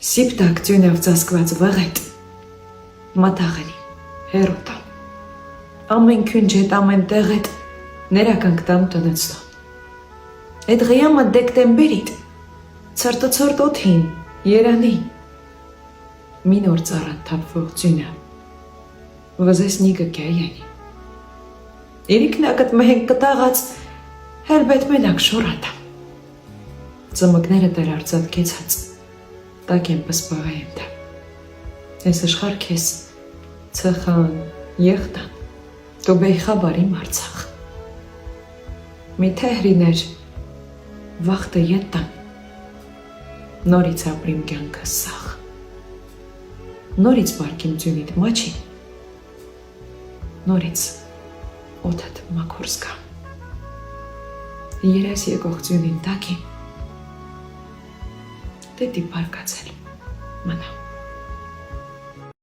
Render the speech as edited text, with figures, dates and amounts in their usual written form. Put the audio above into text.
Սիպտակ ձյունով ծածկված վղետ, մատաղելի, հերոտան, ամեն քունջ հետ ամեն տեղ հետ ներականք տամ տնեցնո։ Էդ ղյամը դեկտեմբերիտ, ծրտոցորտ օթին, երանի, մին օր ծառատ թապվող ձյունը, վզես նիգը կյայանի։ Իրիքնակըտ մհենք կտաղած, հելբետ մենակ շորատա։ Ծմկները տեր արծատ կեցած, տակ եմ պսպաղայեմ դա։ Ես աշխար կես, ծխան, եղտան, դու բեյխաբարի մարցախ։ Մի թեհրիներ, վաղտը ետտան, նորից ապրիմ կյանքը սաղ, նորից բարկիմ ձյունիտ մաչին, նորից օթըտ մակորսկա, երես եկող ձյունին տակին, դետի պարկացել մնա։